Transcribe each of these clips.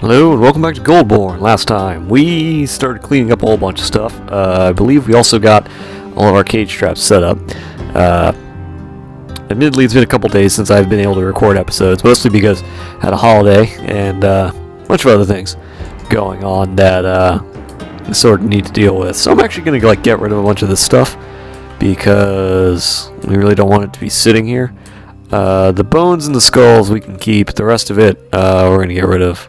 Hello and welcome back to Goldborn. Last time we started cleaning up a whole bunch of stuff. I believe we also got all of our cage traps set up. Admittedly, it's been a couple days since I've been able to record episodes, mostly because I had a holiday and a bunch of other things going on that I sort of need to deal with. So I'm actually going to get rid of a bunch of this stuff because we really don't want it to be sitting here. The bones and the skulls we can keep. The rest of it we're going to get rid of.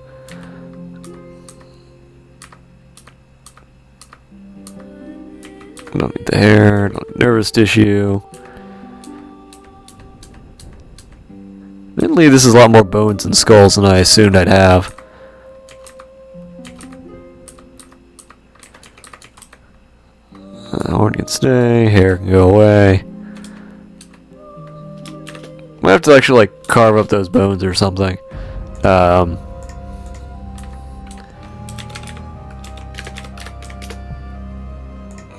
Don't need the hair, don't need nervous tissue. Admittedly, this is a lot more bones and skulls than I assumed I'd have. Horn can stay, hair can go away. Might have to actually carve up those bones or something.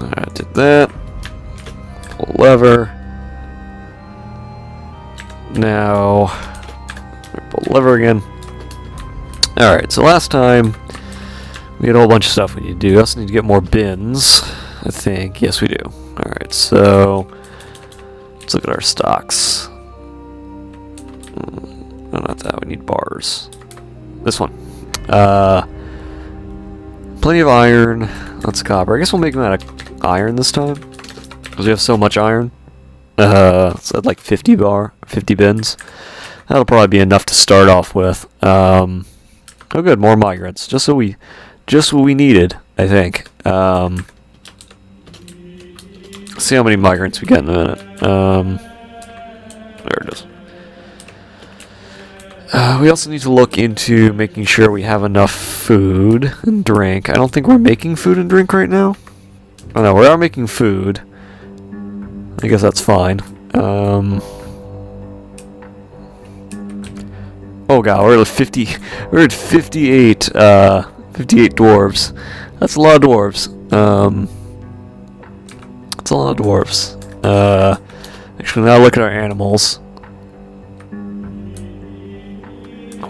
Alright, did that. Pull lever. Now, pull lever again. Alright, so last time we had a whole bunch of stuff we need to do. We also need to get more bins, I think. Yes, we do. Alright, so let's look at our stocks. No, not that. We need bars. This one. Plenty of iron. That's copper. I guess we'll make them out of iron this time, because we have so much iron. So I'd like 50 bins. That'll probably be enough to start off with. Oh good, more migrants. Just what we needed, I think. See how many migrants we get in a minute. There it is. We also need to look into making sure we have enough food and drink. I don't think we're making food and drink right now. Oh no, we are making food. I guess that's fine. Oh god, we're at 50. We're at 58. 58 dwarves. That's a lot of dwarves. That's a lot of dwarves. Actually, now look at our animals.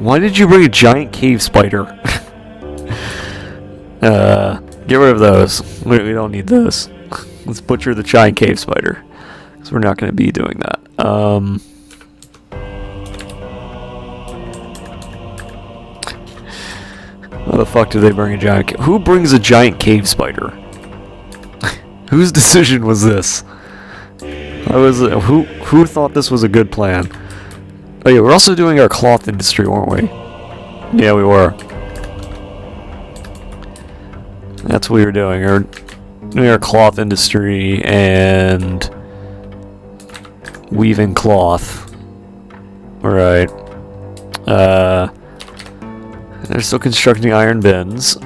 Why did you bring a giant cave spider? Get rid of those. We don't need those. Let's butcher the giant cave spider, because we're not going to be doing that. Why the fuck did they bring a giant who brings a giant cave spider? Whose decision was this? Who thought this was a good plan? Oh yeah, we're also doing our cloth industry, weren't we? Yeah, we were. That's what we were doing. We're doing our cloth industry and weaving cloth. Alright. They're still constructing iron bins.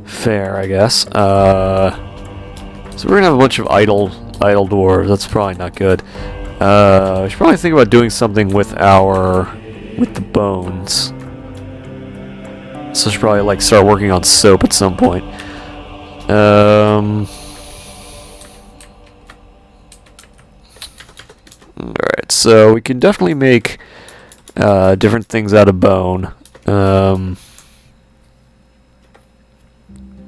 Fair, I guess. So we're gonna have a bunch of idle dwarves. That's probably not good. We should probably think about doing something with the bones. So I should probably start working on soap at some point. Alright, so we can definitely make different things out of bone.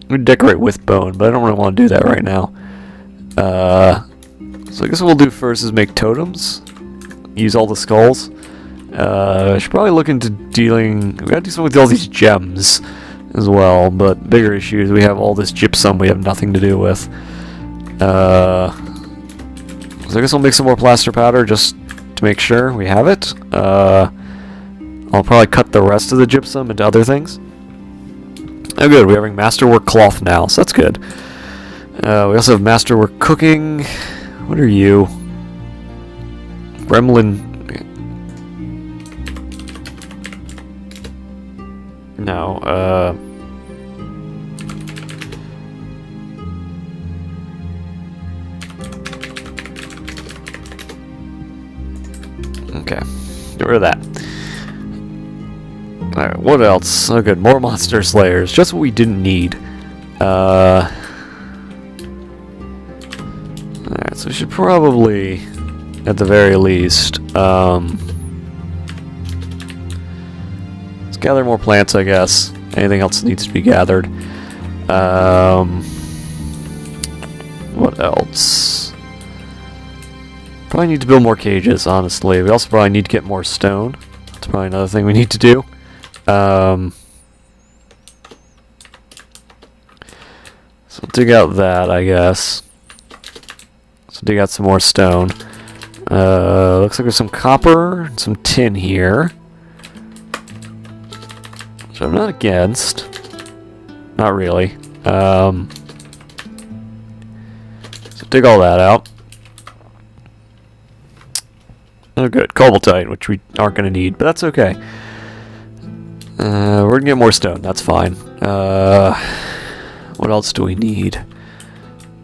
We decorate with bone, but I don't really want to do that right now. So I guess what we'll do first is make totems. Use all the skulls. I should probably look into dealing... We gotta do something with all these gems as well, but bigger issues. We have all this gypsum we have nothing to do with. So I guess I'll make some more plaster powder just to make sure we have it. I'll probably cut the rest of the gypsum into other things. Oh good, we're having masterwork cloth now, so that's good. We also have masterwork cooking. What are you? Gremlin... No, okay, get rid of that. Alright, what else? Oh good, more monster slayers. Just what we didn't need. Alright, so we should probably, at the very least, let's gather more plants, I guess. Anything else needs to be gathered. What else? Probably need to build more cages, honestly. We also probably need to get more stone. That's probably another thing we need to do. So dig out that, I guess. So dig out some more stone. Looks like there's some copper and some tin here. Which I'm not against. Not really. So dig all that out. Oh good, cobaltite, which we aren't going to need, but that's okay. We're going to get more stone, that's fine. What else do we need?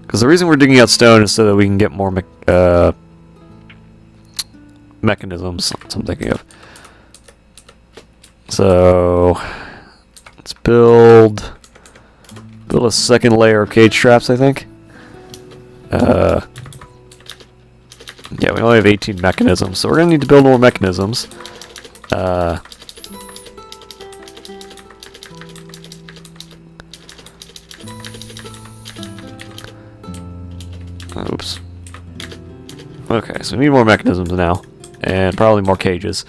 Because the reason we're digging out stone is so that we can get more mechanisms, that's what I'm thinking of. So, let's build a second layer of cage traps, I think. Yeah, we only have 18 mechanisms, so we're going to need to build more mechanisms. Oops. Okay, so we need more mechanisms now, and probably more cages.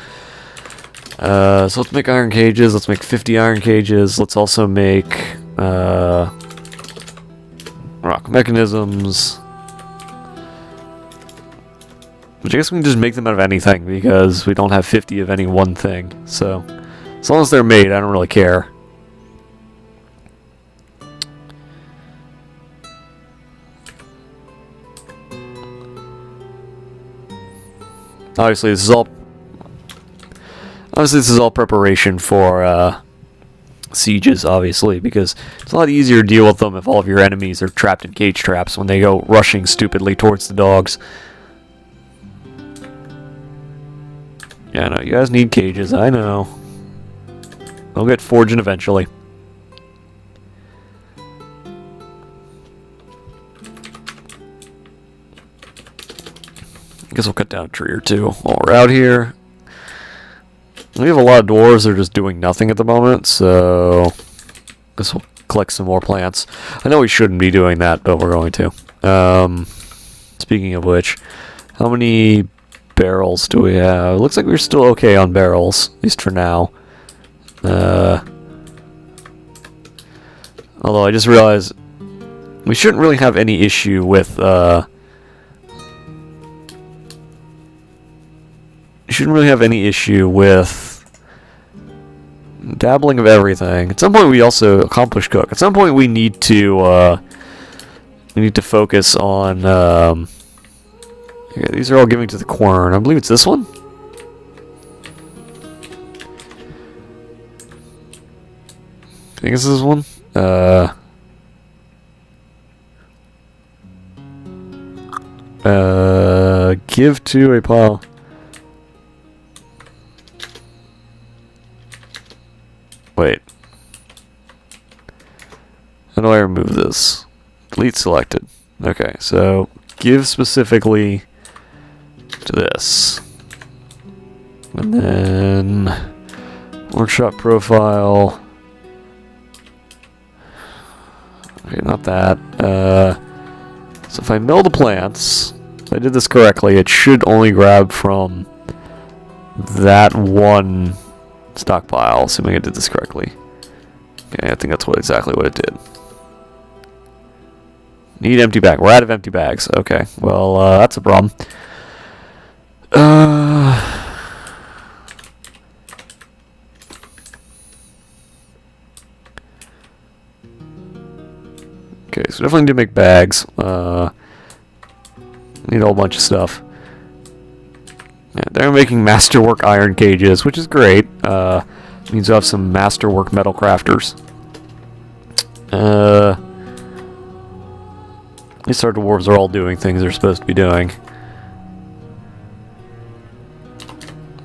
So let's make iron cages, let's make 50 iron cages, let's also make rock mechanisms. Which I guess we can just make them out of anything, because we don't have 50 of any one thing. So, as long as they're made, I don't really care. Obviously, this is all preparation for sieges, obviously, because it's a lot easier to deal with them if all of your enemies are trapped in cage traps when they go rushing stupidly towards the dogs. Yeah, I know, you guys need cages, I know. They'll get forging eventually. I guess we'll cut down a tree or two while we're out here. We have a lot of dwarves that are just doing nothing at the moment, so I guess we'll collect some more plants. I know we shouldn't be doing that, but we're going to. Speaking of which, how many barrels do we have? It looks like we're still okay on barrels, at least for now. Although I just realized we shouldn't really have any issue with dabbling of everything. At some point we also accomplish cook. At some point we need to focus on okay, these are all giving to the quern. I believe it's this one? I think it's this one. Give to a pile. Wait. How do I remove this? Delete selected. Okay, so give specifically to this. And then workshop profile. Okay, not that. So if I mill the plants, if I did this correctly, it should only grab from that one stockpile, assuming I did this correctly. Okay, I think that's exactly what it did. Need empty bag. We're out of empty bags. Okay, well, that's a problem. Okay, so definitely need to make bags. Need a whole bunch of stuff. Yeah, they're making masterwork iron cages, which is great. Means we'll have some masterwork metal crafters. At least our dwarves are all doing things they're supposed to be doing.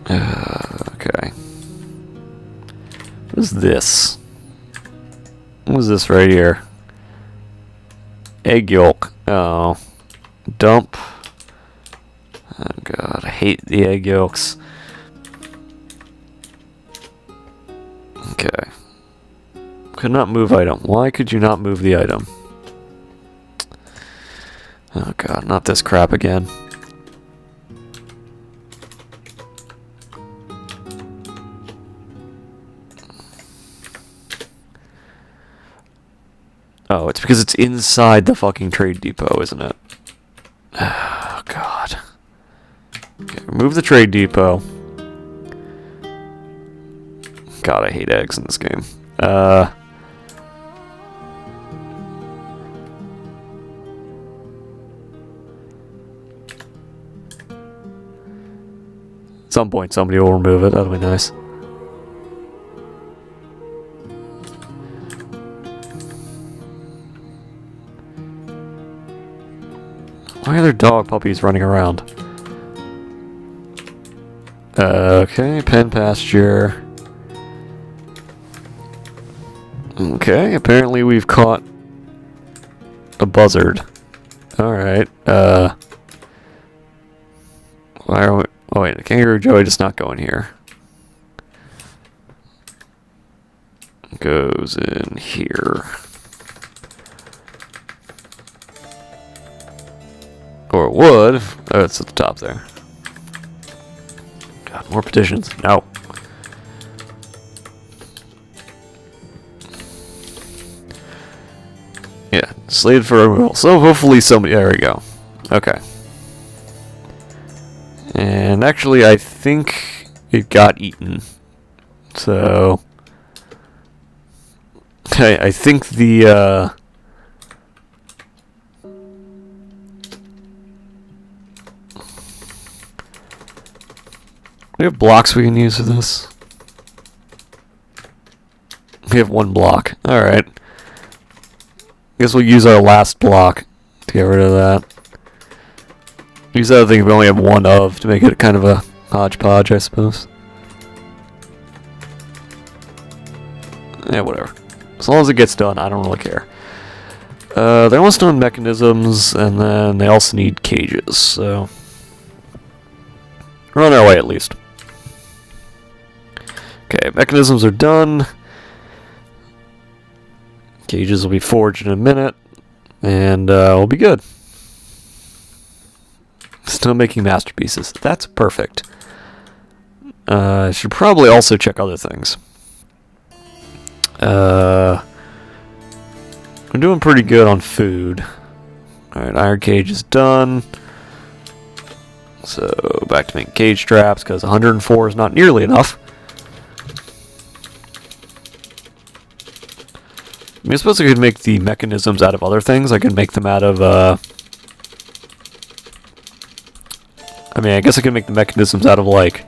Okay. What is this? What is this right here? Egg yolk. Oh. dump. Oh god, I hate the egg yolks. Okay. Could not move item. Why could you not move the item? Oh god, not this crap again. Oh, it's because it's inside the fucking trade depot, isn't it? Oh god. Okay, remove the trade depot. God, I hate eggs in this game. At some point somebody will remove it, that'll be nice. Why are there dog puppies running around? Okay, pen pasture. Okay, apparently we've caught a buzzard. Alright, why are we... Oh wait, the kangaroo joey does not go in here. Goes in here. Or it would. Oh, it's at the top there. God, more petitions. No. Yeah, slated for removal. So hopefully somebody... There we go. Okay. And actually, I think it got eaten. So... I think the, we have blocks we can use for this. We have one block. Alright. Guess we'll use our last block to get rid of that. Use the other thing we only have one of to make it kind of a hodgepodge, I suppose. Yeah, whatever. As long as it gets done, I don't really care. They're almost done mechanisms, and then they also need cages, so... We're on our way, at least. Okay, mechanisms are done. Cages will be forged in a minute, and we'll be good. Still making masterpieces. That's perfect. I should probably also check other things. I'm doing pretty good on food. Alright, iron cage is done. So, back to making cage traps, because 104 is not nearly enough. I mean, I suppose I could make the mechanisms out of other things. I could make them out of, I mean, I guess I could make the mechanisms out of, like,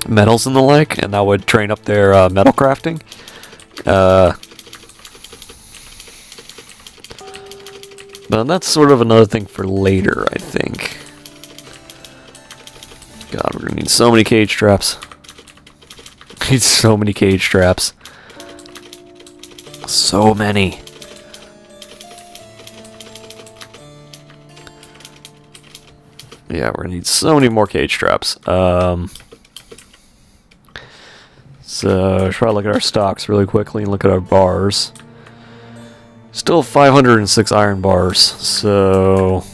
metals and the like, and that would train up their, metal crafting. But that's sort of another thing for later, I think. God, we're gonna need so many cage traps. Need so many cage traps. So many. Yeah, we're gonna need so many more cage traps. So, try to look at our stocks really quickly and look at our bars. Still 506 iron bars, so...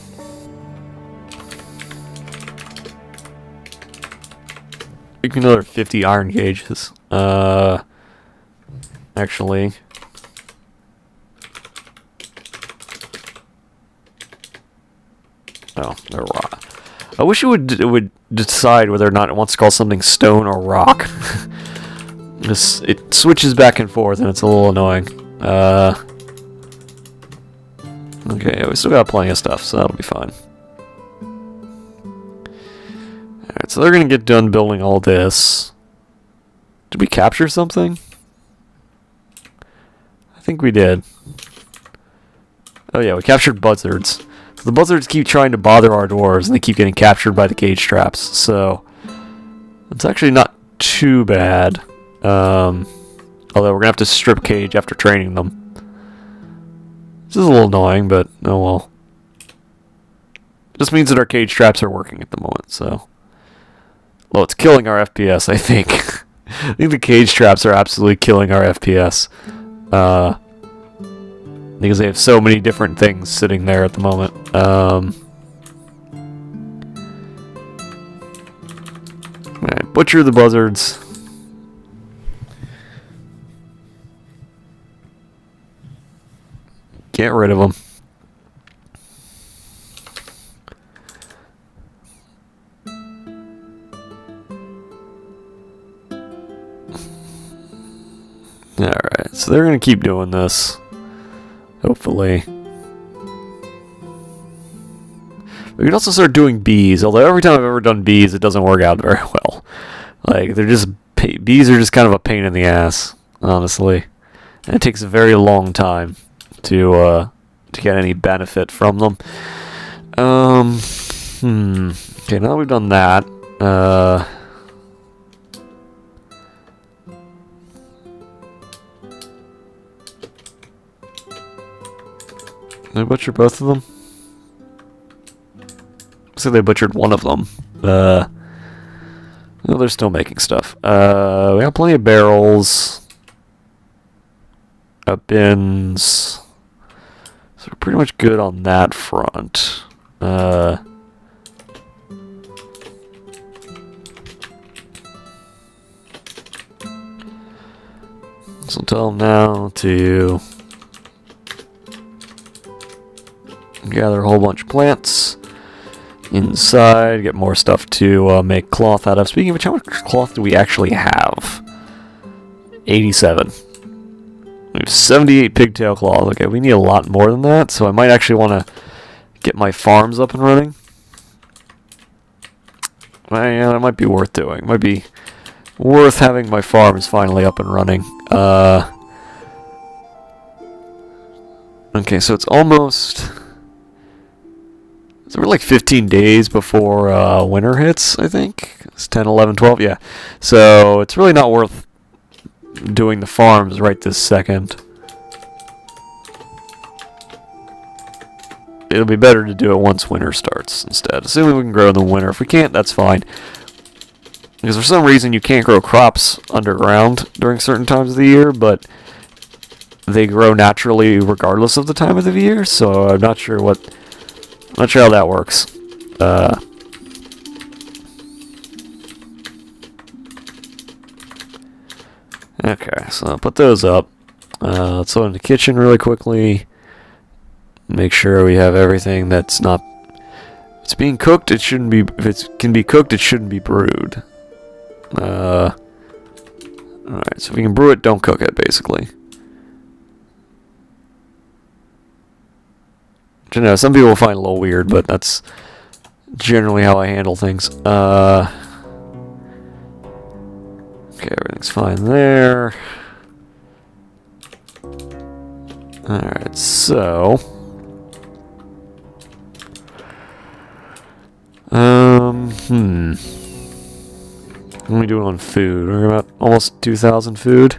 Make another 50 iron cages. Actually... Oh, they're rock. I wish it would decide whether or not it wants to call something stone or rock. It switches back and forth, and it's a little annoying. Okay, we still got plenty of stuff, so that'll be fine. Alright, so they're gonna get done building all this. Did we capture something? I think we did. Oh yeah, we captured buzzards. So the buzzards keep trying to bother our dwarves, and they keep getting captured by the cage traps, so... It's actually not too bad. Although we're gonna have to strip cage after training them. This is a little annoying, but oh well. Just means that our cage traps are working at the moment, so... Well, it's killing our FPS, I think. I think the cage traps are absolutely killing our FPS. Because they have so many different things sitting there at the moment. Alright, butcher the buzzards. Get rid of them. Alright, so they're going to keep doing this. Hopefully. We can also start doing bees, although every time I've ever done bees, it doesn't work out very well. Like, they're just... Bees are just kind of a pain in the ass, honestly. And it takes a very long time to get any benefit from them. Okay, now that we've done that, did I butcher both of them? Looks like they butchered one of them. No, they're still making stuff. We have plenty of barrels. Bins. So we're pretty much good on that front. So tell them now to gather a whole bunch of plants inside, get more stuff to make cloth out of. Speaking of which, how much cloth do we actually have? 87. We have 78 pigtail cloth. Okay, we need a lot more than that, so I might actually want to get my farms up and running. Yeah, that might be worth doing. It might be worth having my farms finally up and running. Okay, so it's almost... So we're like 15 days before winter hits, I think. It's 10, 11, 12, yeah. So it's really not worth doing the farms right this second. It'll be better to do it once winter starts instead. Assuming we can grow in the winter. If we can't, that's fine. Because for some reason you can't grow crops underground during certain times of the year, but they grow naturally regardless of the time of the year, so I'm not sure how that works. Okay, so I'll put those up. Let's go in the kitchen really quickly. Make sure we have everything that's not... If it's being cooked, it shouldn't be... If it can be cooked, it shouldn't be brewed. Alright, so if we can brew it, don't cook it, basically. Which, you know, some people will find a little weird, but that's generally how I handle things. Okay, everything's fine there. Alright, so... What are we doing on food? We're about almost 2,000 food.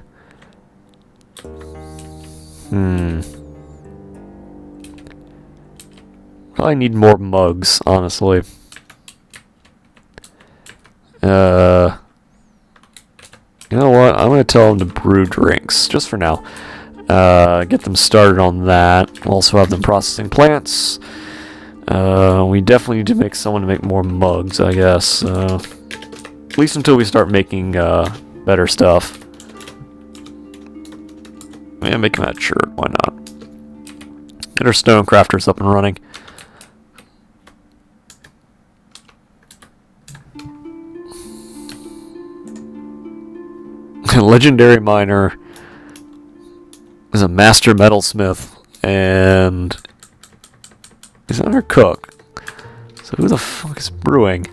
Probably need more mugs, honestly. You know what? I'm going to tell them to brew drinks, just for now. Get them started on that. We'll also have them processing plants. We definitely need to make someone to make more mugs, I guess. At least until we start making better stuff. Yeah, make him that shirt. Why not? Get our stone crafters up and running. Legendary miner is a master metalsmith, and he's not our cook. So who the fuck is brewing?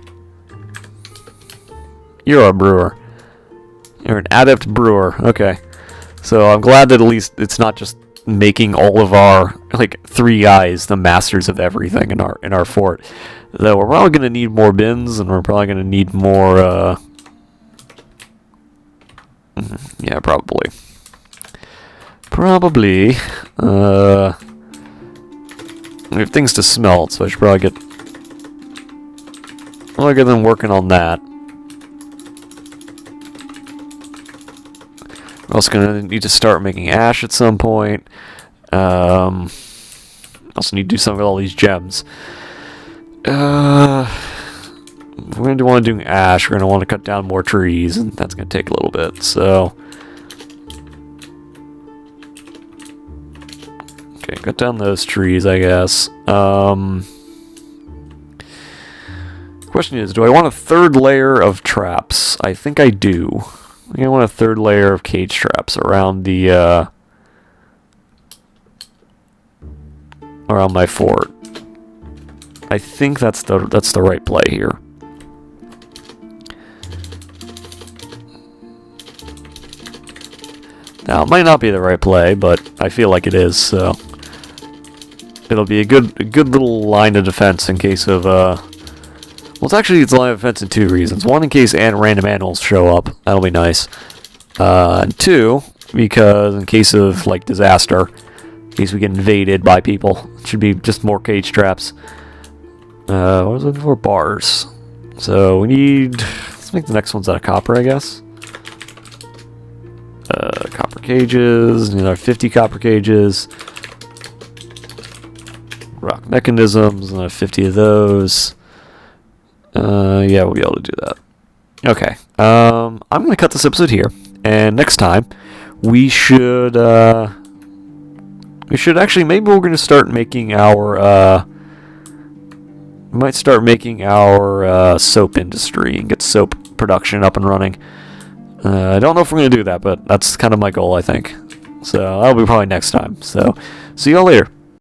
You're a brewer. You're an adept brewer. Okay. So I'm glad that at least it's not just making all of our, like, 3 guys the masters of everything in our fort. Though we're probably going to need more bins, and we're probably going to need more, yeah, probably. Probably. We have things to smelt, so I should probably get Other than working on that. We're also going to need to start making ash at some point. Also need to do something with all these gems. If we're going to want to do ash, we're going to want to cut down more trees, and that's going to take a little bit, so... Okay, cut down those trees, I guess. Question is, do I want a third layer of traps? I think I do. I think I want a third layer of cage traps around the, around my fort. I think that's the right play here. Now, it might not be the right play, but I feel like it is, so... It'll be a good little line of defense in case of, well, it's a line of defense in two reasons. One, in case random animals show up. That'll be nice. And two, because in case of, like, disaster, in case we get invaded by people, it should be just more cage traps. What was I looking for? Bars. So we need... Let's make the next ones out of copper, I guess. Copper cages, another 50 copper cages. Rock mechanisms, another 50 of those. Yeah, we'll be able to do that. Okay. I'm going to cut this episode here, and next time we should actually, maybe we're going to start making our we might start making our soap industry and get soap production up and running. I don't know if we're going to do that, but that's kind of my goal, I think. So that'll be probably next time. So see y'all later.